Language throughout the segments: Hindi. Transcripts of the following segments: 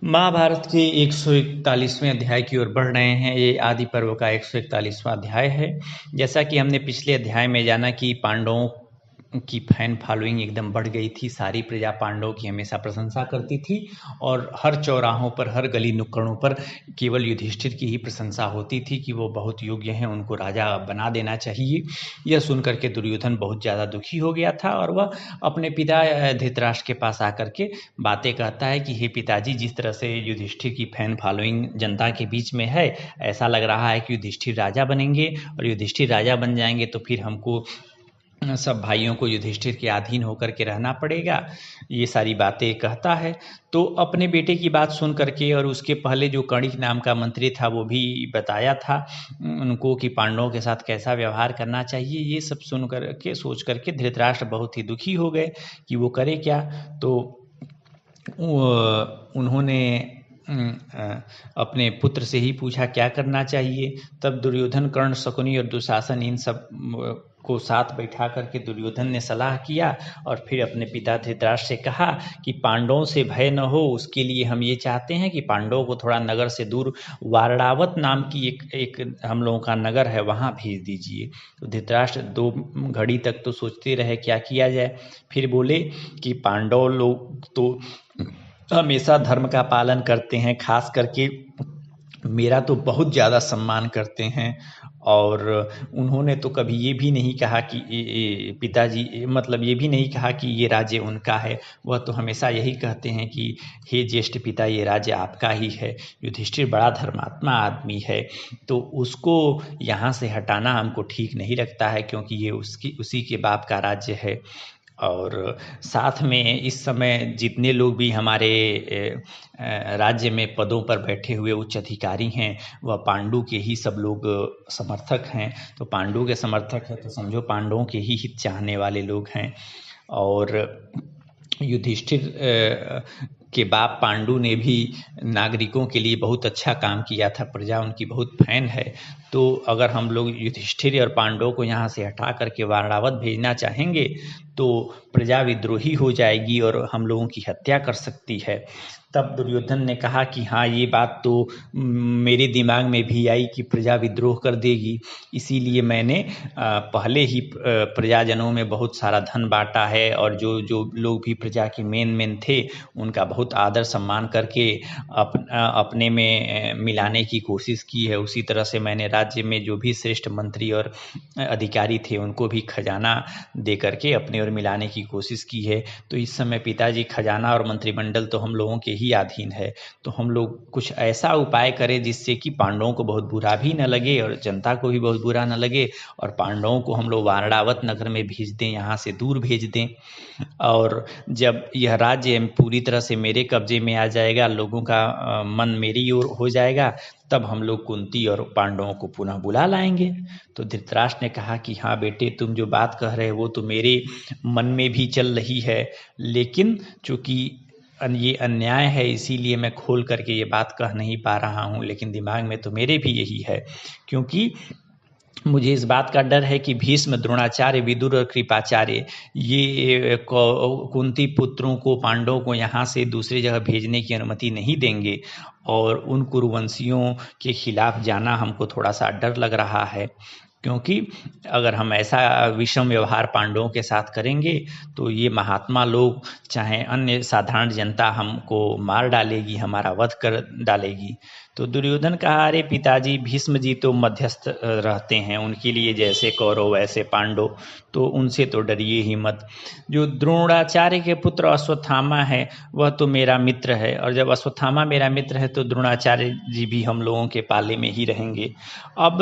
महाभारत के 141वें अध्याय की ओर बढ़ रहे हैं। ये आदि पर्व का 141वां अध्याय है। जैसा कि हमने पिछले अध्याय में जाना कि पांडवों की फैन फॉलोइंग एकदम बढ़ गई थी। सारी प्रजा पांडवों की हमेशा प्रशंसा करती थी और हर चौराहों पर, हर गली नुक्कड़ों पर केवल युधिष्ठिर की ही प्रशंसा होती थी कि वो बहुत योग्य हैं, उनको राजा बना देना चाहिए। यह सुनकर के दुर्योधन बहुत ज़्यादा दुखी हो गया था और वह अपने पिता धृतराष्ट्र के पास आकर के बातें कहता है कि हे पिताजी, जिस तरह से युधिष्ठिर की फैन फॉलोइंग जनता के बीच में है, ऐसा लग रहा है कि युधिष्ठिर राजा बनेंगे और युधिष्ठिर राजा बन जाएंगे तो फिर हमको सब भाइयों को युधिष्ठिर के अधीन होकर के रहना पड़ेगा। ये सारी बातें कहता है। तो अपने बेटे की बात सुन करके और उसके पहले जो कणिक नाम का मंत्री था वो भी बताया था उनको कि पांडवों के साथ कैसा व्यवहार करना चाहिए। ये सब सुन करके सोच करके धृतराष्ट्र बहुत ही दुखी हो गए कि वो करे क्या। तो उन्होंने अपने पुत्र से ही पूछा क्या करना चाहिए। तब दुर्योधन, कर्ण, शकुनी और दुशासन इन सब को साथ बैठा करके दुर्योधन ने सलाह किया और फिर अपने पिता धृतराष्ट्र से कहा कि पांडवों से भय न हो, उसके लिए हम ये चाहते हैं कि पांडवों को थोड़ा नगर से दूर वारणावत नाम की एक हम लोगों का नगर है, वहाँ भेज दीजिए। तो धृतराष्ट्र 2 घड़ी तक तो सोचते रहे क्या किया जाए। फिर बोले कि पांडव लोग तो हमेशा धर्म का पालन करते हैं, खास करके मेरा तो बहुत ज़्यादा सम्मान करते हैं। और उन्होंने तो कभी ये भी नहीं कहा कि पिताजी, मतलब ये भी नहीं कहा कि ये राज्य उनका है। वह तो हमेशा यही कहते हैं कि हे ज्येष्ठ पिता, ये राज्य आपका ही है। युधिष्ठिर बड़ा धर्मात्मा आदमी है, तो उसको यहाँ से हटाना हमको ठीक नहीं लगता है, क्योंकि ये उसी के बाप का राज्य है। और साथ में इस समय जितने लोग भी हमारे राज्य में पदों पर बैठे हुए उच्च अधिकारी हैं, वह पांडु के ही सब लोग समर्थक हैं। तो पांडु के समर्थक हैं तो समझो पांडवों के ही हित चाहने वाले लोग हैं। और युधिष्ठिर के बाप पांडु ने भी नागरिकों के लिए बहुत अच्छा काम किया था, प्रजा उनकी बहुत फैन है। तो अगर हम लोग युधिष्ठिर और पांडवों को यहाँ से हटा करके वारणावत भेजना चाहेंगे तो प्रजा विद्रोही हो जाएगी और हम लोगों की हत्या कर सकती है। तब दुर्योधन ने कहा कि हाँ, ये बात तो मेरे दिमाग में भी आई कि प्रजा विद्रोह कर देगी, इसीलिए मैंने पहले ही प्रजाजनों में बहुत सारा धन बांटा है और जो जो लोग भी प्रजा के मेन थे उनका बहुत आदर सम्मान करके अपने में मिलाने की कोशिश की है। उसी तरह से मैंने राज्य में जो भी श्रेष्ठ मंत्री और अधिकारी थे उनको भी खजाना दे करके अपने और मिलाने की कोशिश की है। तो इस समय पिताजी, खजाना और मंत्रिमंडल तो हम लोगों के ही अधीन है, तो हम लोग कुछ ऐसा उपाय करें जिससे कि पांडवों को बहुत बुरा भी न लगे और जनता को भी बहुत बुरा न लगे, और पांडवों को हम लोग वारणावत नगर में भेज दें, यहाँ से दूर भेज दें। और जब यह राज्य पूरी तरह से मेरे कब्जे में आ जाएगा, लोगों का मन मेरी ओर हो जाएगा, तब हम लोग कुंती और पांडवों को पुनः बुला लाएंगे। तो धृतराष्ट्र ने कहा कि हाँ बेटे, तुम जो बात कह रहे हो वो तो मेरे मन में भी चल रही है, लेकिन चूंकि ये अन्याय है इसीलिए मैं खोल करके ये बात कह नहीं पा रहा हूँ, लेकिन दिमाग में तो मेरे भी यही है, क्योंकि मुझे इस बात का डर है कि भीष्म, द्रोणाचार्य, विदुर और कृपाचार्य ये कुंती पुत्रों को, पांडवों को यहाँ से दूसरी जगह भेजने की अनुमति नहीं देंगे और उन कुरुवंशियों के खिलाफ जाना हमको थोड़ा सा डर लग रहा है। क्योंकि अगर हम ऐसा विषम व्यवहार पांडवों के साथ करेंगे तो ये महात्मा लोग चाहे अन्य साधारण जनता हमको मार डालेगी, हमारा वध कर डालेगी। तो दुर्योधन कहा, अरे पिताजी, भीष्म जी तो मध्यस्थ रहते हैं, उनके लिए जैसे कौरव वैसे पांडव, तो उनसे तो डरिए ही मत। जो द्रोणाचार्य के पुत्र अश्वत्थामा है वह तो मेरा मित्र है, और जब अश्वत्थामा मेरा मित्र है तो द्रोणाचार्य जी भी हम लोगों के पाले में ही रहेंगे। अब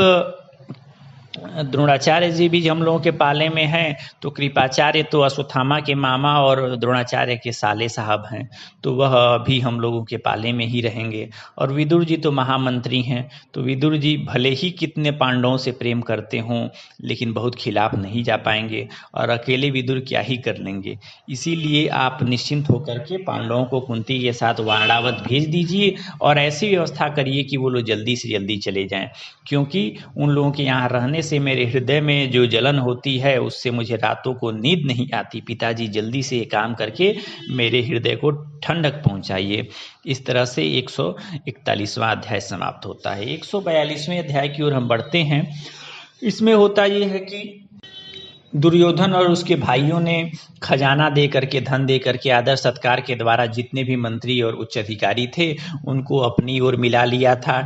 द्रोणाचार्य जी भी हम लोगों के पाले में हैं, तो कृपाचार्य तो अश्वत्थामा के मामा और द्रोणाचार्य के साले साहब हैं, तो वह भी हम लोगों के पाले में ही रहेंगे। और विदुर जी तो महामंत्री हैं, तो विदुर जी भले ही कितने पांडवों से प्रेम करते हों लेकिन बहुत खिलाफ नहीं जा पाएंगे, और अकेले विदुर क्या ही कर लेंगे। इसीलिए आप निश्चिंत होकर के पांडवों को कुंती के साथ वारणावत भेज दीजिए और ऐसी व्यवस्था करिए कि वो लोग जल्दी से जल्दी चले जाएं, क्योंकि उन लोगों के यहाँ रहने से मेरे हृदय में जो जलन होती है उससे मुझे रातों को नींद नहीं आती। पिताजी जल्दी से ये काम करके मेरे हृदय को ठंडक पहुंचाइए। इस तरह से 141वां अध्याय समाप्त होता है। 142वें अध्याय की ओर हम बढ़ते हैं। इसमें होता ये है कि दुर्योधन और उसके भाइयों ने खजाना दे करके, धन दे करके, आदर सत्कार के द्वारा जितने भी मंत्री और उच्च अधिकारी थे उनको अपनी ओर मिला लिया था।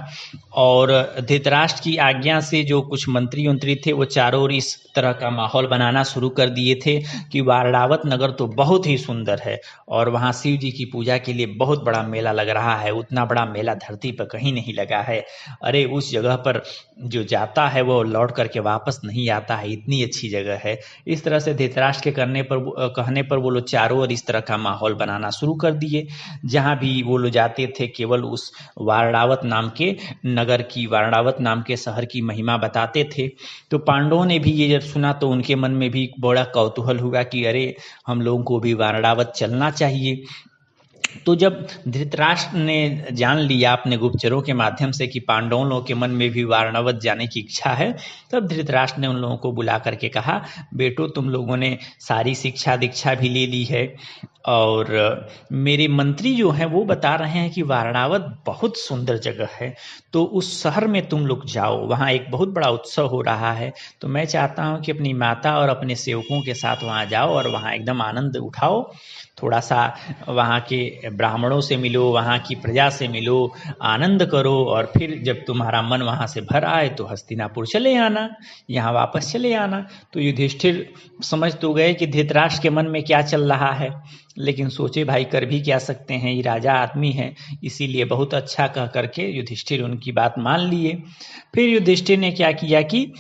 और धृतराष्ट्र की आज्ञा से जो कुछ मंत्री थे वो चारों ओर इस तरह का माहौल बनाना शुरू कर दिए थे कि वारणावत नगर तो बहुत ही सुंदर है और वहाँ शिव जी की पूजा के लिए बहुत बड़ा मेला लग रहा है। उतना बड़ा मेला धरती पर कहीं नहीं लगा है। अरे उस जगह पर जो जाता है वो लौट करके वापस नहीं आता है, इतनी अच्छी जगह है। इस तरह से धृतराष्ट्र के कहने पर वो लोग चारों ओर इस तरह का माहौल बनाना शुरू कर दिए। जहाँ भी वो लोग जाते थे केवल उस वारणावत नाम के नगर की, वारणावत नाम के शहर की महिमा बताते थे। तो पांडवों ने भी ये जब सुना तो उनके मन में भी बड़ा कौतूहल हुआ कि अरे हम लोगों को भी वारणावत चलना चाहिए। तो जब धृतराष्ट्र ने जान लिया अपने गुप्तचरों के माध्यम से कि पांडवों लोगों के मन में भी वारणावत जाने की इच्छा है, तब धृतराष्ट्र ने उन लोगों को बुला करके कहा, बेटो तुम लोगों ने सारी शिक्षा दीक्षा भी ले ली है और मेरे मंत्री जो हैं वो बता रहे हैं कि वारणावत बहुत सुंदर जगह है, तो उस शहर में तुम लोग जाओ, वहाँ एक बहुत बड़ा उत्सव हो रहा है। तो मैं चाहता हूँ कि अपनी माता और अपने सेवकों के साथ वहाँ जाओ और वहाँ एकदम आनंद उठाओ, थोड़ा सा वहाँ के ब्राह्मणों से मिलो, वहाँ की प्रजा से मिलो, आनंद करो और फिर जब तुम्हारा मन वहाँ से भर आए तो हस्तिनापुर चले आना, यहाँ वापस चले आना। तो युधिष्ठिर समझ तो गए कि धृतराष्ट्र के मन में क्या चल रहा है, लेकिन सोचे भाई कर भी क्या सकते हैं, ये राजा आदमी है, इसीलिए बहुत अच्छा कह करके युधिष्ठिर उनकी बात मान लिए। फिर युधिष्ठिर ने क्या किया कि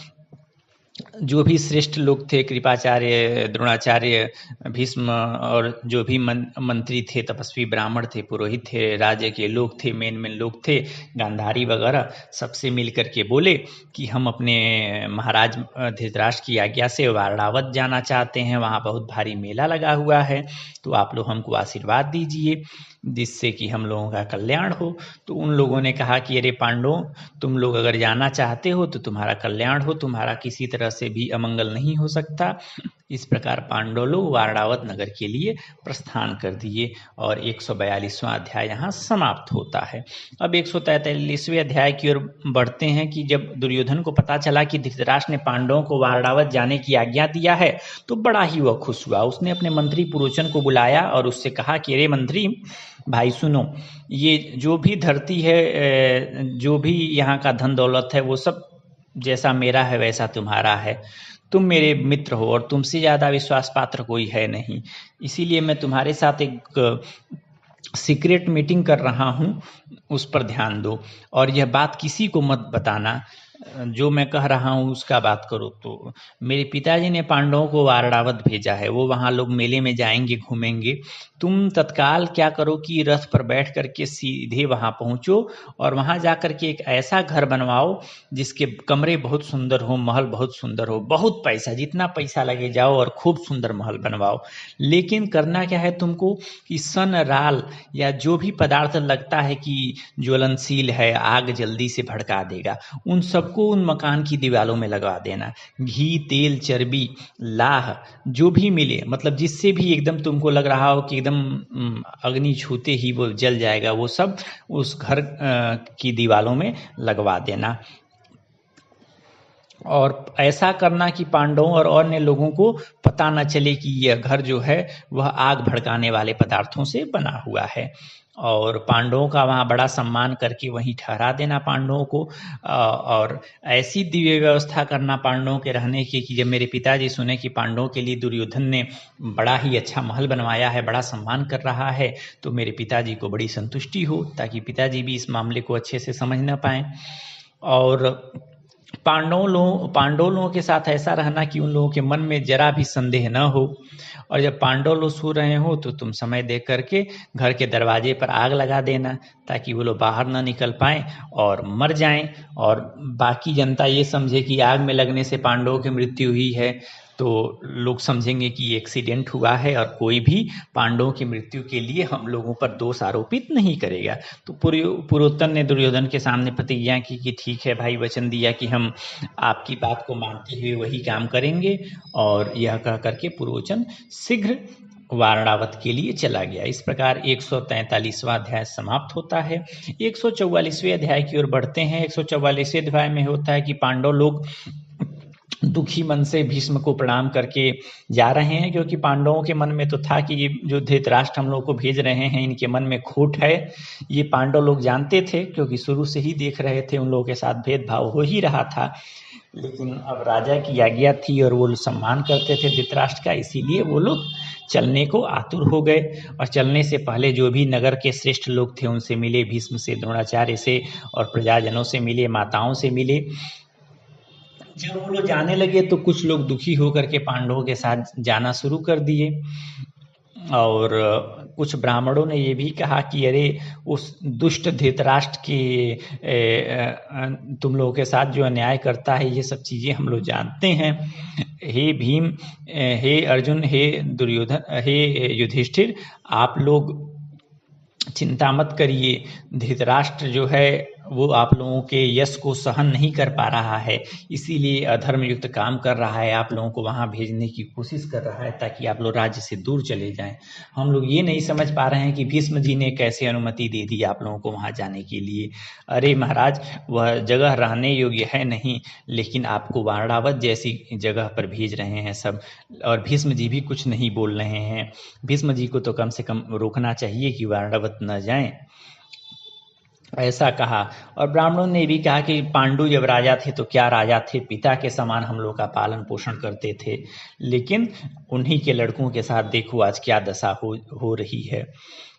जो भी श्रेष्ठ लोग थे, कृपाचार्य, द्रोणाचार्य, भीष्म और जो भी मंत्री थे, तपस्वी ब्राह्मण थे, पुरोहित थे, राज्य के लोग थे, मेन लोग थे, गांधारी वगैरह, सबसे मिल करके बोले कि हम अपने महाराज धृतराष्ट्र की आज्ञा से वारणावत जाना चाहते हैं, वहाँ बहुत भारी मेला लगा हुआ है, तो आप लोग हमको आशीर्वाद दीजिए जिससे कि हम लोगों का कल्याण हो। तो उन लोगों ने कहा कि अरे पांडवों, तुम लोग अगर जाना चाहते हो तो तुम्हारा कल्याण हो, तुम्हारा किसी तरह से भी अमंगल नहीं हो सकता। इस प्रकार पांडव लोग वारणावत नगर के लिए प्रस्थान कर दिए और 142वां अध्याय यहाँ समाप्त होता है। अब 143वें अध्याय की ओर बढ़ते हैं कि जब दुर्योधन को पता चला कि धृतराष्ट्र ने पांडवों को वारणावत जाने की आज्ञा दिया है तो बड़ा ही वह खुश हुआ। उसने अपने मंत्री पुरोचन को बुलाया और उससे कहा कि अरे मंत्री भाई सुनो, ये जो भी धरती है, जो भी यहाँ का धन दौलत है, वो सब जैसा मेरा है वैसा तुम्हारा है। तुम मेरे मित्र हो और तुमसे ज़्यादा विश्वास पात्र कोई है नहीं, इसीलिए मैं तुम्हारे साथ एक सीक्रेट मीटिंग कर रहा हूँ, उस पर ध्यान दो और यह बात किसी को मत बताना, जो मैं कह रहा हूँ उसका बात करो। तो मेरे पिताजी ने पांडवों को वारणावत भेजा है, वो वहाँ लोग मेले में जाएंगे, घूमेंगे। तुम तत्काल क्या करो कि रथ पर बैठ करके सीधे वहाँ पहुँचो और वहाँ जा करके एक ऐसा घर बनवाओ जिसके कमरे बहुत सुंदर हो, महल बहुत सुंदर हो, बहुत पैसा, जितना पैसा लगे जाओ और खूब सुंदर महल बनवाओ। लेकिन करना क्या है तुमको कि सन, राल या जो भी पदार्थ लगता है कि ज्वलनशील है, आग जल्दी से भड़का देगा, उन सबको उन मकान की दीवारों में लगवा देना। घी, तेल, चर्बी, लाह जो भी मिले, मतलब जिससे भी एकदम तुमको लग रहा हो कि एकदम अग्नि छूते ही वो जल जाएगा, वो सब उस घर की दीवारों में लगवा देना। और ऐसा करना कि पांडवों और अन्य लोगों को पता न चले कि यह घर जो है वह आग भड़काने वाले पदार्थों से बना हुआ है। और पांडवों का वहाँ बड़ा सम्मान करके वहीं ठहरा देना पांडवों को, और ऐसी दिव्य व्यवस्था करना पांडवों के रहने की कि जब मेरे पिताजी सुने कि पांडवों के लिए दुर्योधन ने बड़ा ही अच्छा महल बनवाया है, बड़ा सम्मान कर रहा है, तो मेरे पिताजी को बड़ी संतुष्टि हो, ताकि पिताजी भी इस मामले को अच्छे से समझ न पाएँ। और पांडवों लोगों के साथ ऐसा रहना कि उन लोगों के मन में जरा भी संदेह न हो। और जब पांडव लोग सो रहे हो तो तुम समय देख करके घर के दरवाजे पर आग लगा देना, ताकि वो लोग बाहर ना निकल पाएं और मर जाएं और बाकी जनता ये समझे कि आग में लगने से पांडवों की मृत्यु हुई है। तो लोग समझेंगे कि एक्सीडेंट हुआ है और कोई भी पांडवों की मृत्यु के लिए हम लोगों पर दोष आरोपित नहीं करेगा। तो पुरोत्तन ने दुर्योधन के सामने प्रतिज्ञा की कि ठीक है भाई, वचन दिया कि हम आपकी बात को मानते हुए वही काम करेंगे। और यह कह करके पुरोचन शीघ्र वारणावत के लिए चला गया। इस प्रकार 143वां अध्याय समाप्त होता है। 144वें अध्याय की ओर बढ़ते हैं। 144वें अध्याय में होता है कि पांडव लोग दुखी मन से भीष्म को प्रणाम करके जा रहे हैं, क्योंकि पांडवों के मन में तो था कि ये जो धृतराष्ट्र हम लोग को भेज रहे हैं इनके मन में खोट है। ये पांडव लोग जानते थे, क्योंकि शुरू से ही देख रहे थे उन लोगों के साथ भेदभाव हो ही रहा था। लेकिन अब राजा की आज्ञा थी और वो सम्मान करते थे धृतराष्ट्र का, इसीलिए वो लोग चलने को आतुर हो गए। और चलने से पहले जो भी नगर के श्रेष्ठ लोग थे उनसे मिले, भीष्म से, द्रोणाचार्य से और प्रजाजनों से मिले, माताओं से मिले। जब वो लोग जाने लगे तो कुछ लोग दुखी होकर के पांडवों के साथ जाना शुरू कर दिए। और कुछ ब्राह्मणों ने ये भी कहा कि अरे उस दुष्ट धृतराष्ट्र के तुम लोगों के साथ जो अन्याय करता है, ये सब चीज़ें हम लोग जानते हैं। हे भीम, हे अर्जुन, हे दुर्योधन, हे युधिष्ठिर, आप लोग चिंता मत करिए। धृतराष्ट्र जो है वो आप लोगों के यश को सहन नहीं कर पा रहा है, इसीलिए अधर्मयुक्त काम कर रहा है, आप लोगों को वहाँ भेजने की कोशिश कर रहा है ताकि आप लोग राज्य से दूर चले जाएं। हम लोग ये नहीं समझ पा रहे हैं कि भीष्म जी ने कैसे अनुमति दे दी आप लोगों को वहाँ जाने के लिए। अरे महाराज, वह जगह रहने योग्य है नहीं, लेकिन आपको वारणावत जैसी जगह पर भेज रहे हैं सब। और भीष्म जी भी कुछ नहीं बोल रहे हैं। भीष्म जी को तो कम से कम रोकना चाहिए कि वारणावत न जाएं, ऐसा कहा। और ब्राह्मणों ने भी कहा कि पांडु जब राजा थे तो क्या राजा थे, पिता के समान हम लोग का पालन पोषण करते थे, लेकिन उन्हीं के लड़कों के साथ देखो आज क्या दशा हो रही है।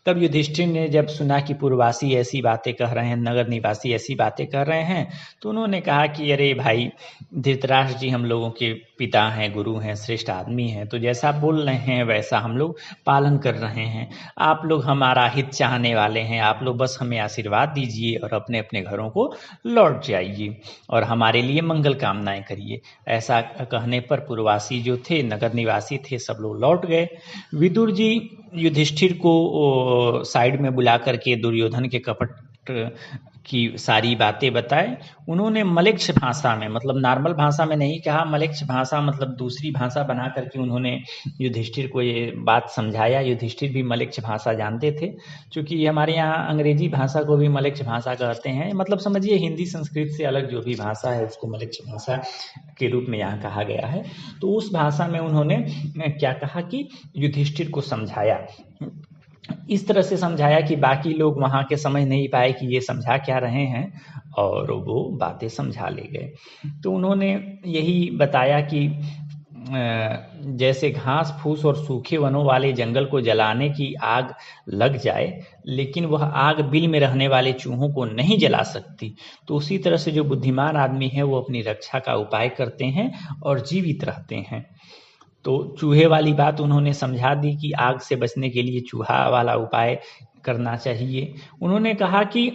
तब युधिष्ठिर ने जब सुना कि पुरवासी ऐसी बातें कह रहे हैं, नगर निवासी ऐसी बातें कर रहे हैं, तो उन्होंने कहा कि अरे भाई, धृतराष्ट्र जी हम लोगों के पिता हैं, गुरु हैं, श्रेष्ठ आदमी हैं, तो जैसा बोल रहे हैं वैसा हम लोग पालन कर रहे हैं। आप लोग हमारा हित चाहने वाले हैं, आप लोग बस हमें आशीर्वाद दीजिए और अपने अपने घरों को लौट जाइए और हमारे लिए मंगल कामनाएं करिए। ऐसा कहने पर पुरवासी जो थे, नगर निवासी थे, सब लोग लौट गए। विदुर जी युधिष्ठिर को साइड में बुला करके दुर्योधन के कपट की सारी बातें बताए। उन्होंने मलेच्छ भाषा में, मतलब नॉर्मल भाषा में नहीं कहा, मलेच्छ भाषा मतलब दूसरी भाषा बना करके उन्होंने युधिष्ठिर को ये बात समझाया। युधिष्ठिर भी मलेच्छ भाषा जानते थे, क्योंकि हमारे यहाँ अंग्रेजी भाषा को भी मलेच्छ भाषा कहते हैं। मतलब समझिए हिंदी संस्कृत से अलग जो भी भाषा है उसको मलेच्छ भाषा के रूप में यहाँ कहा गया है। तो उस भाषा में उन्होंने क्या कहा कि युधिष्ठिर को समझाया, इस तरह से समझाया कि बाकी लोग वहाँ के समझ नहीं पाए कि ये समझा क्या रहे हैं, और वो बातें समझा ले गए। तो उन्होंने यही बताया कि जैसे घास फूस और सूखे वनों वाले जंगल को जलाने की आग लग जाए, लेकिन वह आग बिल में रहने वाले चूहों को नहीं जला सकती, तो उसी तरह से जो बुद्धिमान आदमी है वो अपनी रक्षा का उपाय करते हैं और जीवित रहते हैं। तो चूहे वाली बात उन्होंने समझा दी कि आग से बचने के लिए चूहा वाला उपाय करना चाहिए। उन्होंने कहा कि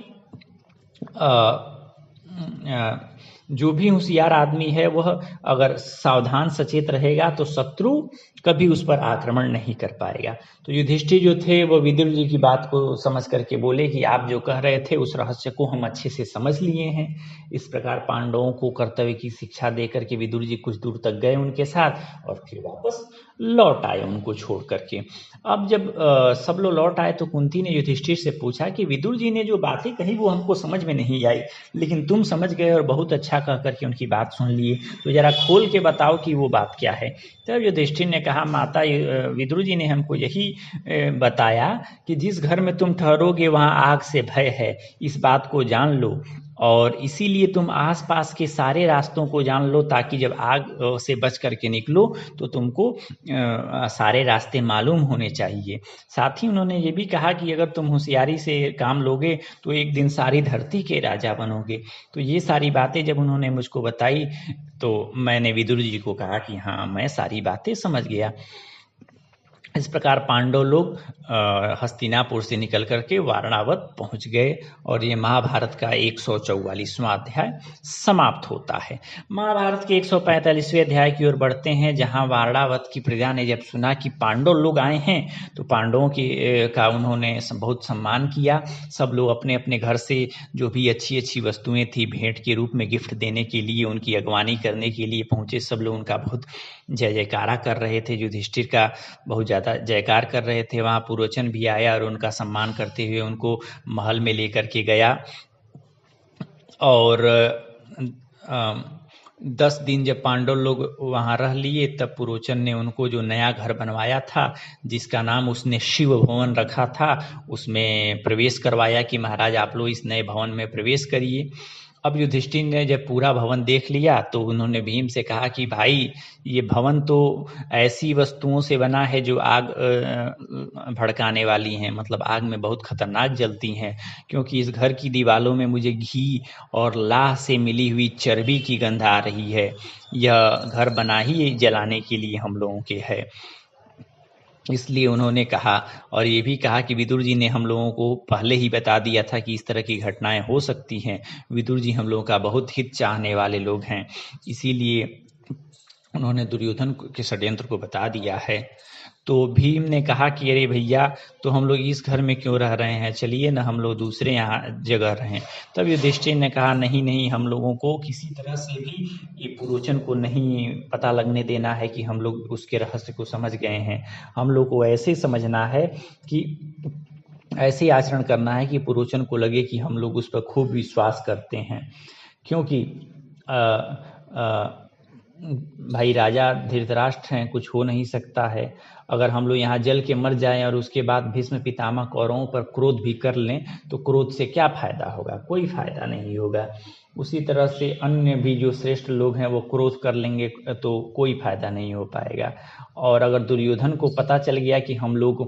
जो भी होशियार आदमी है वह अगर सावधान सचेत रहेगा तो शत्रु कभी उस पर आक्रमण नहीं कर पाएगा। तो युधिष्ठिर जो थे वो विदुर जी की बात को समझ करके बोले कि आप जो कह रहे थे उस रहस्य को हम अच्छे से समझ लिए हैं। इस प्रकार पांडवों को कर्तव्य की शिक्षा देकर के विदुर जी कुछ दूर तक गए उनके साथ और फिर वापस लौट आए उनको छोड़ करके। अब जब सब लोग लौट आए तो कुंती ने युधिष्ठिर से पूछा कि विदुर जी ने जो बातें कही वो हमको समझ में नहीं आई, लेकिन तुम समझ गए और बहुत अच्छा कह करके उनकी बात सुन लिए, तो जरा खोल के बताओ कि वो बात क्या है। तब युधिष्ठिर ने कहा, माता विदुर जी ने हमको यही बताया कि जिस घर में तुम ठहरोगे वहाँ आग से भय है, इस बात को जान लो, और इसीलिए तुम आसपास के सारे रास्तों को जान लो ताकि जब आग से बच करके निकलो तो तुमको सारे रास्ते मालूम होने चाहिए। साथ ही उन्होंने ये भी कहा कि अगर तुम होशियारी से काम लोगे तो एक दिन सारी धरती के राजा बनोगे। तो ये सारी बातें जब उन्होंने मुझको बताई तो मैंने विदुर जी को कहा कि हाँ, मैं सारी बातें समझ गया। इस प्रकार पांडव लोग हस्तिनापुर से निकल करके वारणावत पहुंच गए और ये महाभारत का 144वां अध्याय समाप्त होता है। महाभारत के 145वें अध्याय की ओर बढ़ते हैं, जहां वारणावत की प्रजा ने जब सुना कि पांडव लोग आए हैं तो पांडवों का उन्होंने बहुत सम्मान किया। सब लोग अपने अपने घर से जो भी अच्छी अच्छी वस्तुएं थी भेंट के रूप में गिफ्ट देने के लिए, उनकी अगवानी करने के लिए पहुंचे। सब लोग उनका बहुत जय जयकारा कर रहे थे, युधिष्ठिर का बहुत ज़्यादा जयकार कर रहे थे। वहाँ पुरोचन भी आया और उनका सम्मान करते हुए उनको महल में लेकर के गया। और 10 दिन जब पांडव लोग वहाँ रह लिए, तब पुरोचन ने उनको जो नया घर बनवाया था, जिसका नाम उसने शिव भवन रखा था, उसमें प्रवेश करवाया कि महाराज आप लोग इस नए भवन में प्रवेश करिए। अब युधिष्ठिर ने जब पूरा भवन देख लिया तो उन्होंने भीम से कहा कि भाई ये भवन तो ऐसी वस्तुओं से बना है जो आग भड़काने वाली हैं, मतलब आग में बहुत खतरनाक जलती हैं, क्योंकि इस घर की दीवारों में मुझे घी और लाह से मिली हुई चर्बी की गंध आ रही है। यह घर बना ही जलाने के लिए हम लोगों के है। इसलिए उन्होंने कहा, और ये भी कहा कि विदुर जी ने हम लोगों को पहले ही बता दिया था कि इस तरह की घटनाएं हो सकती हैं। विदुर जी हम लोगों का बहुत हित चाहने वाले लोग हैं, इसीलिए उन्होंने दुर्योधन के षड्यंत्र को बता दिया है। तो भीम ने कहा कि अरे भैया, तो हम लोग इस घर में क्यों रह रहे हैं, चलिए ना हम लोग दूसरे यहाँ जगह रहें। तब युधिष्ठिर ने कहा नहीं नहीं, हम लोगों को किसी तरह से भी ये पुरोचन को नहीं पता लगने देना है कि हम लोग उसके रहस्य को समझ गए हैं। हम लोग को ऐसे समझना है कि ऐसे आचरण करना है कि पुरोचन को लगे कि हम लोग उस पर खूब विश्वास करते हैं। क्योंकि भाई राजा धृतराष्ट्र हैं, कुछ हो नहीं सकता है। अगर हम लोग यहाँ जल के मर जाएं और उसके बाद भीष्म पितामह कौरवों पर क्रोध भी कर लें तो क्रोध से क्या फायदा होगा, कोई फायदा नहीं होगा। उसी तरह से अन्य भी जो श्रेष्ठ लोग हैं वो क्रोध कर लेंगे तो कोई फायदा नहीं हो पाएगा। और अगर दुर्योधन को पता चल गया कि हम लोग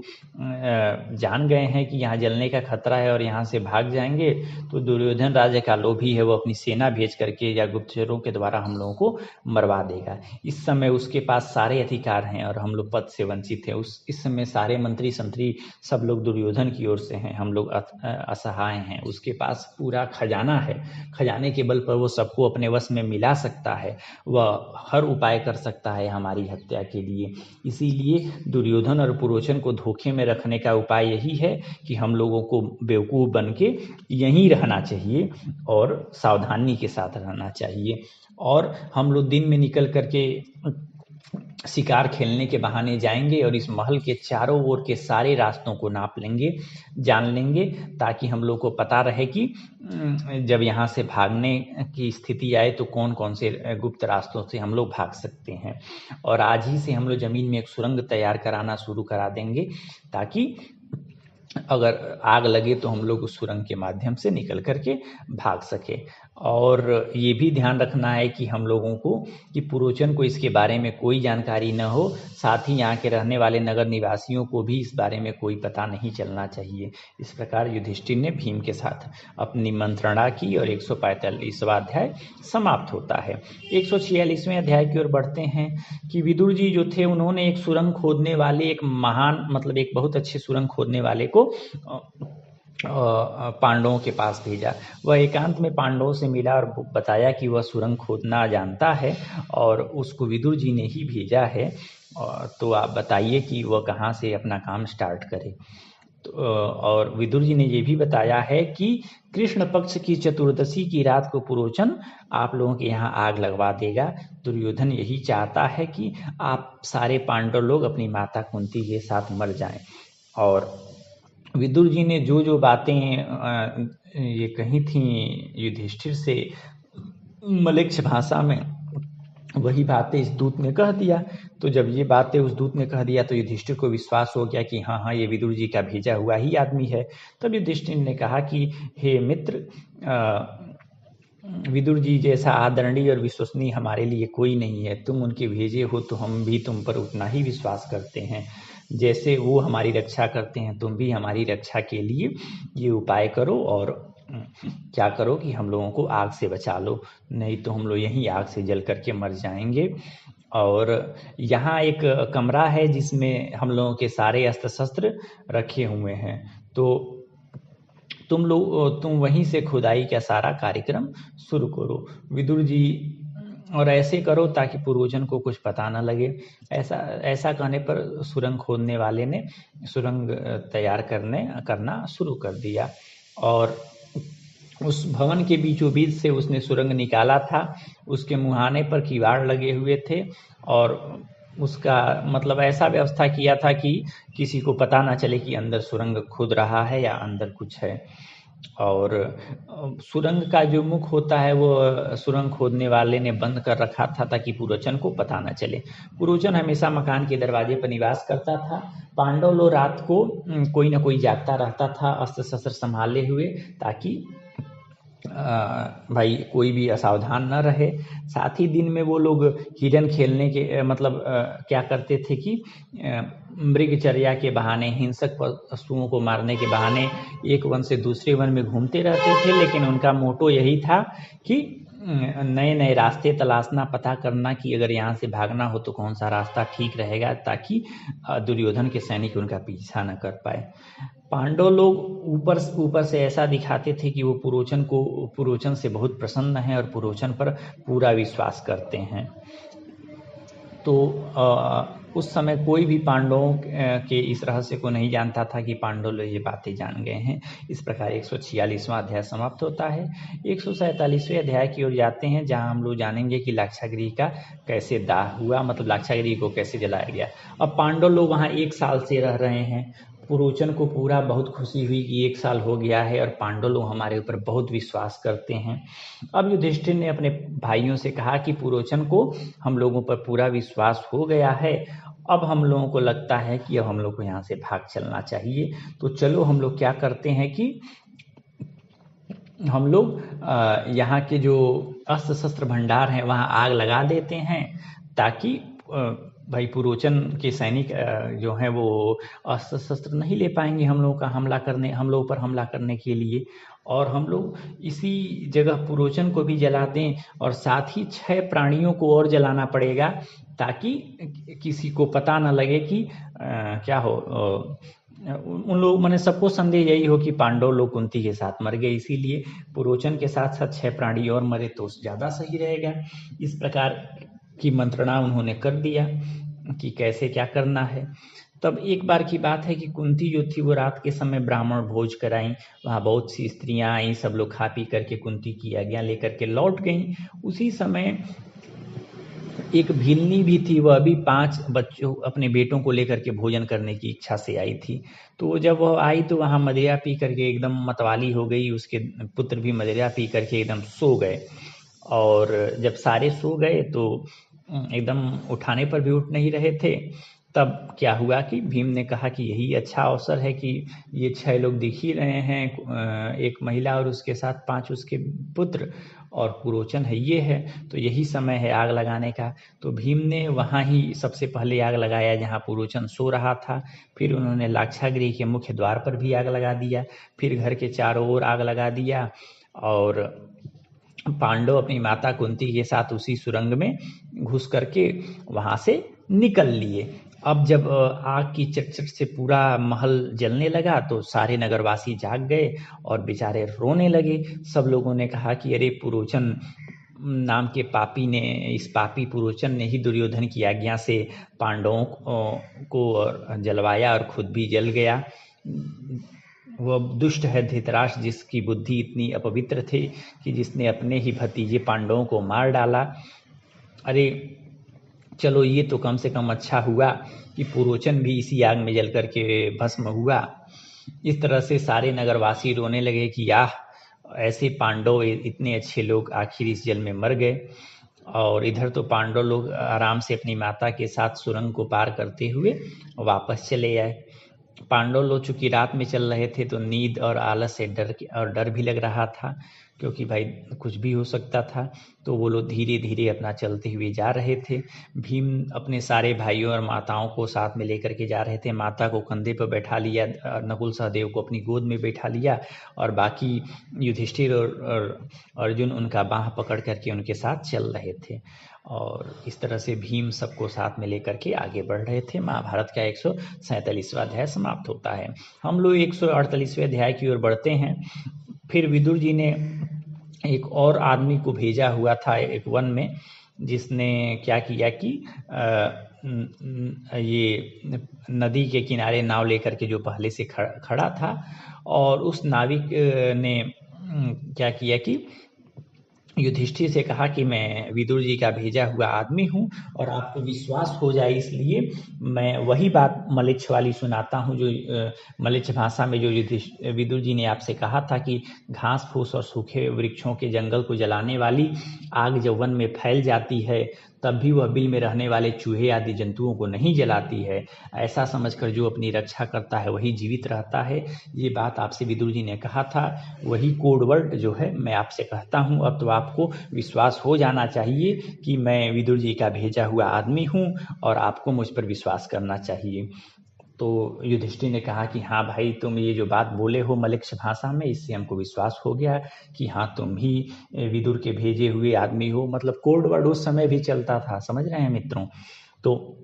जान गए हैं कि यहाँ जलने का खतरा है और यहाँ से भाग जाएंगे, तो दुर्योधन राजा का लोभी है, वो अपनी सेना भेज करके या गुप्तचरों के द्वारा हम लोगों को मरवा देगा। इस समय उसके पास सारे अधिकार हैं और हम लोग पद से वंचित हैं। इस समय सारे मंत्री संतरी सब लोग दुर्योधन की ओर से हैं, हम लोग असहाय हैं। उसके पास पूरा खजाना है, खजाने के बल पर वो सबको अपने वश में मिला सकता है, वह हर उपाय कर सकता है हमारी हत्या के लिए। इसीलिए दुर्योधन और पुरोचन को धोखे में रखने का उपाय यही है कि हम लोगों को बेवकूफ़ बन के यहीं रहना चाहिए और सावधानी के साथ रहना चाहिए। और हम लोग दिन में निकल करके शिकार खेलने के बहाने जाएंगे और इस महल के चारों ओर के सारे रास्तों को नाप लेंगे, जान लेंगे, ताकि हम लोग को पता रहे कि जब यहाँ से भागने की स्थिति आए तो कौन कौन से गुप्त रास्तों से हम लोग भाग सकते हैं। और आज ही से हम लोग ज़मीन में एक सुरंग तैयार कराना शुरू करा देंगे, ताकि अगर आग लगे तो हम लोग उस सुरंग के माध्यम से निकल करके भाग सके। और ये भी ध्यान रखना है कि हम लोगों को कि पुरोचन को इसके बारे में कोई जानकारी न हो, साथ ही यहाँ के रहने वाले नगर निवासियों को भी इस बारे में कोई पता नहीं चलना चाहिए। इस प्रकार युधिष्ठिर ने भीम के साथ अपनी मंत्रणा की और 145वां अध्याय समाप्त होता है। 146वें अध्याय की ओर बढ़ते हैं कि विदुर जी जो थे उन्होंने एक सुरंग खोदने वाले, एक महान मतलब एक बहुत अच्छे सुरंग खोदने वाले को पांडवों के पास भेजा। वह एकांत में पांडवों से मिला और बताया कि वह सुरंग खोदना जानता है और उसको विदुर जी ने ही भेजा है। तो आप बताइए कि वह कहाँ से अपना काम स्टार्ट करे। और विदुर जी ने ये भी बताया है कि कृष्ण पक्ष की चतुर्दशी की रात को पुरोचन आप लोगों के यहाँ आग लगवा देगा। दुर्योधन यही चाहता है कि आप सारे पांडव लोग अपनी माता कुंती के साथ मर जाएं। और विदुर जी ने जो जो बातें ये कही थी युधिष्ठिर से मलेच्छ भाषा में, वही बातें इस दूत ने कह दिया। तो जब ये बातें उस दूत ने कह दिया तो युधिष्ठिर को विश्वास हो गया कि हाँ हाँ ये विदुर जी का भेजा हुआ ही आदमी है। तब युधिष्ठिर ने कहा कि हे मित्र, विदुर जी जैसा आदरणीय और विश्वसनीय हमारे लिए कोई नहीं है। तुम उनके भेजे हो तो हम भी तुम पर उतना ही विश्वास करते हैं। जैसे वो हमारी रक्षा करते हैं तुम भी हमारी रक्षा के लिए ये उपाय करो और क्या करो कि हम लोगों को आग से बचा लो, नहीं तो हम लोग यहीं आग से जल करके मर जाएंगे। और यहाँ एक कमरा है जिसमें हम लोगों के सारे अस्त्र शस्त्र रखे हुए हैं, तो तुम वहीं से खुदाई का सारा कार्यक्रम शुरू करो। विदुर जी, और ऐसे करो ताकि पूर्वजन को कुछ पता न लगे। ऐसा ऐसा कहने पर सुरंग खोदने वाले ने सुरंग तैयार करना शुरू कर दिया, और उस भवन के बीचों बीच से उसने सुरंग निकाला था। उसके मुहाने पर किवाड़ लगे हुए थे, और उसका मतलब ऐसा व्यवस्था किया था कि किसी को पता ना चले कि अंदर सुरंग खुद रहा है या अंदर कुछ है। और सुरंग का जो मुख होता है वो सुरंग खोदने वाले ने बंद कर रखा था ताकि पुरोचन को पता न चले। पुरोचन हमेशा मकान के दरवाजे पर निवास करता था। पांडव लोग रात को कोई ना कोई जागता रहता था अस्त्र शस्त्र संभाले हुए, ताकि भाई कोई भी असावधान न रहे। साथ ही दिन में वो लोग हिरन खेलने के मतलब क्या करते थे कि मृगचर्या के बहाने, हिंसक पशुओं को मारने के बहाने एक वन से दूसरे वन में घूमते रहते थे, लेकिन उनका मोटो यही था कि नए नए रास्ते तलाशना, पता करना कि अगर यहाँ से भागना हो तो कौन सा रास्ता ठीक रहेगा, ताकि दुर्योधन के सैनिक उनका पीछा न कर पाए। पांडव लोग ऊपर से ऐसा दिखाते थे कि वो पुरोचन से बहुत प्रसन्न हैं और पुरोचन पर पूरा विश्वास करते हैं। तो उस समय कोई भी पांडवों के इस रहस्य को नहीं जानता था कि पांडव लोग ये बातें जान गए हैं। इस प्रकार 146वां अध्याय समाप्त होता है। 147वें अध्याय की ओर जाते हैं, जहां हम लोग जानेंगे कि लाक्षागृह का कैसे दाह हुआ, मतलब लाक्षागृह को कैसे जलाया गया। अब पांडव लोग वहां 1 साल से रह रहे हैं। पुरोचन को पूरा बहुत खुशी हुई कि 1 साल हो गया है और पांडव लोग हमारे ऊपर बहुत विश्वास करते हैं। अब युधिष्ठिर ने अपने भाइयों से कहा कि पुरोचन को हम लोगों पर पूरा विश्वास हो गया है, अब हम लोगों को लगता है कि अब हम लोग को यहाँ से भाग चलना चाहिए। तो चलो हम लोग क्या करते हैं कि हम लोग यहाँ के जो अस्त्र शस्त्र भंडार हैं वहाँ आग लगा देते हैं, ताकि भाई पुरोचन के सैनिक जो हैं वो अस्त्र शस्त्र नहीं ले पाएंगे हम लोग पर हमला करने के लिए। और हम लोग इसी जगह पुरोचन को भी जला दें, और साथ ही 6 प्राणियों को और जलाना पड़ेगा, ताकि किसी को पता न लगे कि क्या हो, उन लोग मैंने सबको संदेह यही हो कि पांडव लोग कुंती के साथ मर गए, इसीलिए पुरोचन के साथ साथ 6 प्राणी और मरे तो ज़्यादा सही रहेगा। इस प्रकार की मंत्रणा उन्होंने कर दिया कि कैसे क्या करना है। तब एक बार की बात है कि कुंती जो थी वो रात के समय ब्राह्मण भोज कराई। वहाँ बहुत सी स्त्रियां आई, सब लोग खा पी करके कुंती की आज्ञा लेकर के लौट गईं। उसी समय एक भीलनी भी थी, वह भी 5 बच्चों अपने बेटों को लेकर के भोजन करने की इच्छा से आई थी। तो जब वह आई तो वहाँ मदिरा पी करके एकदम मतवाली हो गई। उसके पुत्र भी मदिरा पी करके एकदम सो गए, और जब सारे सो गए तो एकदम उठाने पर भी उठ नहीं रहे थे। तब क्या हुआ कि भीम ने कहा कि यही अच्छा अवसर है कि ये 6 लोग दिख ही रहे हैं, एक महिला और उसके साथ 5 उसके पुत्र, और पुरोचन है ये है, तो यही समय है आग लगाने का। तो भीम ने वहाँ ही सबसे पहले आग लगाया जहाँ पुरोचन सो रहा था। फिर उन्होंने लाक्षागृह के मुख्य द्वार पर भी आग लगा दिया, फिर घर के चारों ओर आग लगा दिया, और पांडव अपनी माता कुंती के साथ उसी सुरंग में घुस करके वहां से निकल लिए। अब जब आग की चटचट से पूरा महल जलने लगा तो सारे नगरवासी जाग गए और बेचारे रोने लगे। सब लोगों ने कहा कि अरे पुरोचन नाम के पापी ने, इस पापी पुरोचन ने ही दुर्योधन की आज्ञा से पांडवों को जलवाया और खुद भी जल गया। वह दुष्ट है धृतराष्ट्र, जिसकी बुद्धि इतनी अपवित्र थी कि जिसने अपने ही भतीजे पांडवों को मार डाला। अरे चलो, ये तो कम से कम अच्छा हुआ कि पुरोचन भी इसी आग में जल करके भस्म हुआ। इस तरह से सारे नगरवासी रोने लगे कि याह, ऐसे पांडव इतने अच्छे लोग आखिर इस जल में मर गए। और इधर तो पांडव लोग आराम से अपनी माता के साथ सुरंग को पार करते हुए वापस चले आए। पांडव लोग चूंकि रात में चल रहे थे तो नींद और आलस से डर भी लग रहा था, क्योंकि भाई कुछ भी हो सकता था। तो वो लोग धीरे धीरे अपना चलते हुए जा रहे थे। भीम अपने सारे भाइयों और माताओं को साथ में लेकर के जा रहे थे। माता को कंधे पर बैठा लिया, नकुल सहदेव को अपनी गोद में बैठा लिया, और बाकी युधिष्ठिर और अर्जुन उनका बाह पकड़ करके उनके साथ चल रहे थे। और इस तरह से भीम सबको साथ में लेकर के आगे बढ़ रहे थे। महाभारत का 147वां अध्याय समाप्त होता है। हम लोग 148वें अध्याय की ओर बढ़ते हैं। फिर विदुर जी ने एक और आदमी को भेजा हुआ था एक वन में, जिसने क्या किया कि ये नदी के किनारे नाव लेकर के जो पहले से खड़ा था, और उस नाविक ने क्या किया कि युधिष्ठिर से कहा कि मैं विदुर जी का भेजा हुआ आदमी हूँ और आपको विश्वास हो जाए इसलिए मैं वही बात मलेच्छ वाली सुनाता हूँ जो मलेच्छ भाषा में जो विदुर जी ने आपसे कहा था कि घास फूस और सूखे वृक्षों के जंगल को जलाने वाली आग जब वन में फैल जाती है तब भी वह बिल में रहने वाले चूहे आदि जंतुओं को नहीं जलाती है। ऐसा समझकर जो अपनी रक्षा करता है वही जीवित रहता है। ये बात आपसे विदुर जी ने कहा था, वही कोड वर्ड जो है मैं आपसे कहता हूँ। अब तो आपको विश्वास हो जाना चाहिए कि मैं विदुर जी का भेजा हुआ आदमी हूँ और आपको मुझ पर विश्वास करना चाहिए। तो युधिष्ठिर ने कहा कि हाँ भाई, तुम ये जो बात बोले हो मलेच्छ भाषा में, इससे हमको विश्वास हो गया कि हाँ तुम ही विदुर के भेजे हुए आदमी हो। मतलब कोड वर्ड उस समय भी चलता था, समझ रहे हैं मित्रों। तो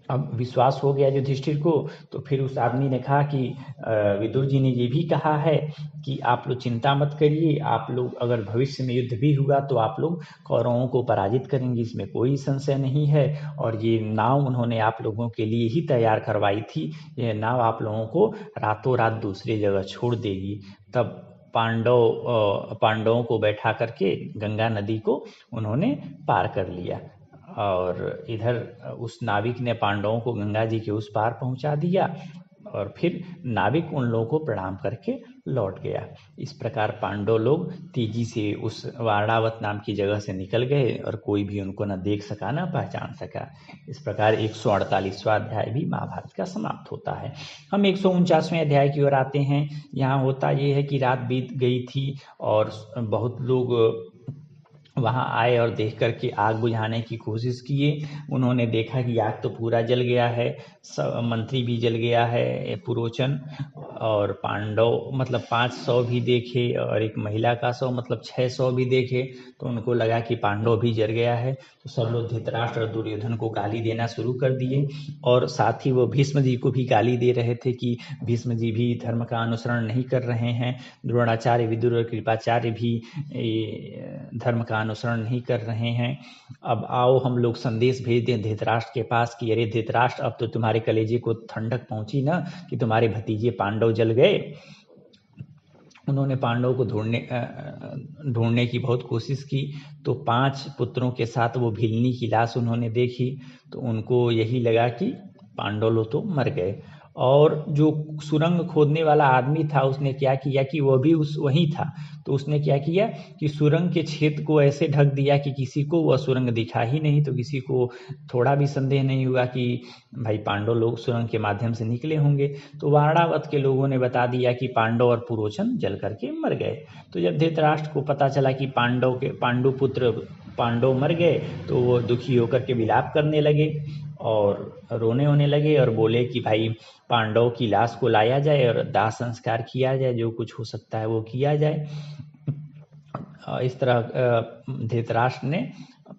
अब विश्वास हो गया युधिष्ठिर को। तो फिर उस आदमी ने कहा कि विदुर जी ने ये भी कहा है कि आप लोग चिंता मत करिए, आप लोग अगर भविष्य में युद्ध भी हुआ तो आप लोग कौरवों को पराजित करेंगे, इसमें कोई संशय नहीं है। और ये नाव उन्होंने आप लोगों के लिए ही तैयार करवाई थी, यह नाव आप लोगों को रातों रात दूसरी जगह छोड़ देगी। तब पांडवों को बैठा करके गंगा नदी को उन्होंने पार कर लिया और इधर उस नाविक ने पांडवों को गंगा जी के उस पार पहुंचा दिया और फिर नाविक उन लोगों को प्रणाम करके लौट गया। इस प्रकार पांडव लोग तेजी से उस वारणावत नाम की जगह से निकल गए और कोई भी उनको न देख सका न पहचान सका। इस प्रकार 148वां अध्याय भी महाभारत का समाप्त होता है। हम 149वें अध्याय की ओर आते हैं। यहाँ होता ये है कि रात बीत गई थी और बहुत लोग वहाँ आए और देख करके आग बुझाने की कोशिश किए। उन्होंने देखा कि आग तो पूरा जल गया है, सब मंत्री भी जल गया है पुरोचन, और पांडव मतलब 500 भी देखे और एक महिला का 100 मतलब 600 भी देखे। तो उनको लगा कि पांडव भी जल गया है। तो सब लोग धृतराष्ट्र और दुर्योधन को गाली देना शुरू कर दिए और साथ ही वो भीष्म जी को भी गाली दे रहे थे कि भीष्म जी भी धर्म का अनुसरण नहीं कर रहे हैं, द्रोणाचार्य, विदुर और कृपाचार्य भी धर्म का अनुसरण नहीं कर रहे हैं। अब आओ हम लोग संदेश भेज दें धृतराष्ट्र के पास कि अरे धृतराष्ट्र, अब तो तुम्हारे कलेजे को ठंडक पहुंची ना कि तुम्हारे भतीजे पांडव जल गए। उन्होंने पांडव को ढूंढने की बहुत कोशिश की। तो 5 पुत्रों के साथ वो भीलनी की लाश उन्होंने देखी तो उनको यही लगा कि पांडव लोग तो मर गए। और जो सुरंग खोदने वाला आदमी था उसने क्या किया कि वो भी वहीं था। तो उसने क्या किया कि सुरंग के छेद को ऐसे ढक दिया कि किसी को वह सुरंग दिखा ही नहीं। तो किसी को थोड़ा भी संदेह नहीं हुआ कि भाई पांडव लोग सुरंग के माध्यम से निकले होंगे। तो वारणावत के लोगों ने बता दिया कि पांडव और पुरोचन जल करके मर गए। तो जब धृतराष्ट्र को पता चला कि पांडु पुत्र पांडव मर गए तो वो दुखी होकर के विलाप करने लगे और रोने होने लगे और बोले कि भाई पांडव की लाश को लाया जाए और दाह संस्कार किया जाए, जो कुछ हो सकता है वो किया जाए। इस तरह धृतराष्ट्र ने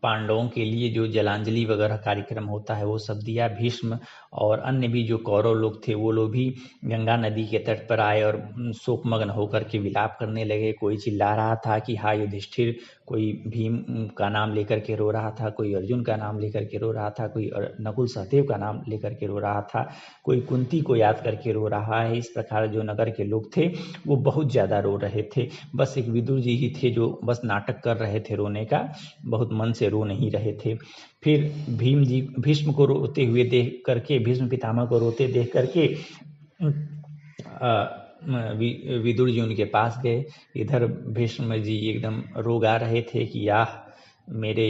पांडवों के लिए जो जलांजलि वगैरह कार्यक्रम होता है वो सब दिया। भीष्म और अन्य भी जो कौरव लोग थे वो लोग भी गंगा नदी के तट पर आए और शोकमग्न होकर के विलाप करने लगे। कोई चिल्ला रहा था कि हाय युधिष्ठिर, कोई भीम का नाम लेकर के रो रहा था, कोई अर्जुन का नाम लेकर के रो रहा था, कोई नकुल सहदेव का नाम लेकर के रो रहा था, कोई कुंती को याद करके रो रहा है। इस प्रकार जो नगर के लोग थे वो बहुत ज़्यादा रो रहे थे। बस एक विदुर जी ही थे जो बस नाटक कर रहे थे रोने का, बहुत मन से रो नहीं रहे थे। फिर भीष्म को रोते हुए देख करके, भीष्म पितामह को रोते देख करके विदुर जी उनके पास गए। इधर भीष्म जी एकदम रो गा रहे थे कि याह मेरे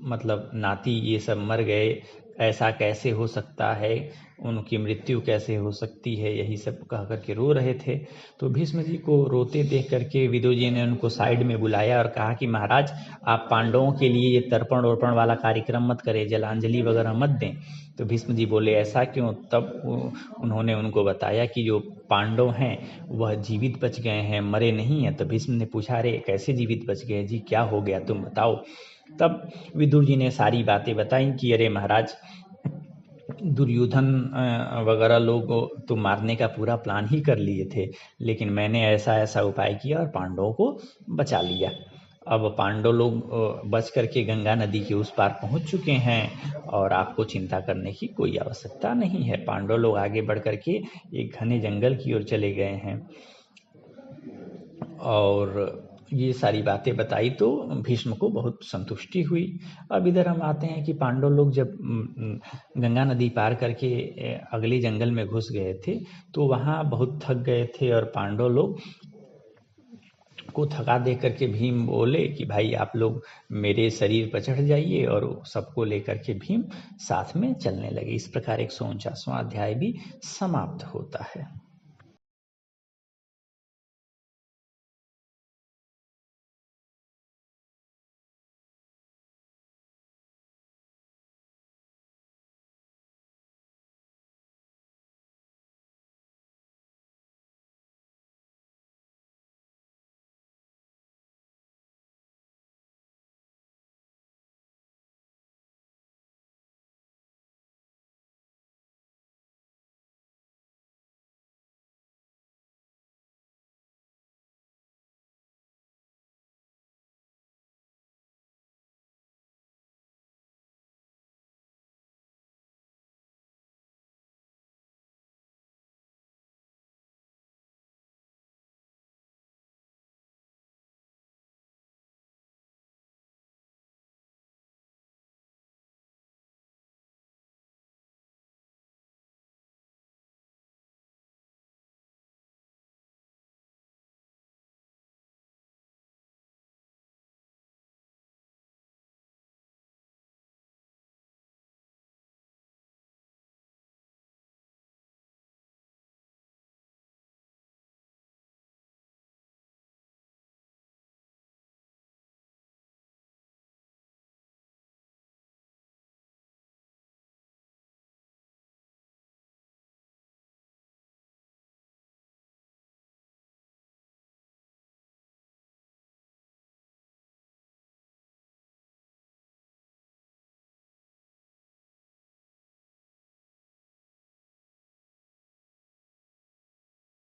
मतलब नाती ये सब मर गए, ऐसा कैसे हो सकता है, उनकी मृत्यु कैसे हो सकती है, यही सब कह करके रो रहे थे। तो भीष्म जी को रोते देख करके विदुर जी ने उनको साइड में बुलाया और कहा कि महाराज आप पांडवों के लिए ये तर्पण वर्पण वाला कार्यक्रम मत करें, जलांजलि वगैरह मत दें। तो भीष्म जी बोले ऐसा क्यों? तब उन्होंने उनको बताया कि जो पांडव हैं वह जीवित बच गए हैं, मरे नहीं हैं। तो भीष्म ने पूछा अरे कैसे जीवित बच गए जी, क्या हो गया तुम बताओ। तब विदुर जी ने सारी बातें बताई कि अरे महाराज, दुर्योधन वगैरह लोग तो मारने का पूरा प्लान ही कर लिए थे, लेकिन मैंने ऐसा ऐसा उपाय किया और पांडवों को बचा लिया। अब पांडव लोग बच करके गंगा नदी के उस पार पहुंच चुके हैं और आपको चिंता करने की कोई आवश्यकता नहीं है। पांडव लोग आगे बढ़ करके एक घने जंगल की ओर चले गए हैं। और ये सारी बातें बताई तो भीष्म को बहुत संतुष्टि हुई। अब इधर हम आते हैं कि पांडव लोग जब गंगा नदी पार करके अगले जंगल में घुस गए थे तो वहाँ बहुत थक गए थे, और पांडव लोग को थका देख करके भीम बोले कि भाई आप लोग मेरे शरीर पर चढ़ जाइए, और सबको लेकर के भीम साथ में चलने लगे। इस प्रकार 149वां अध्याय भी समाप्त होता है।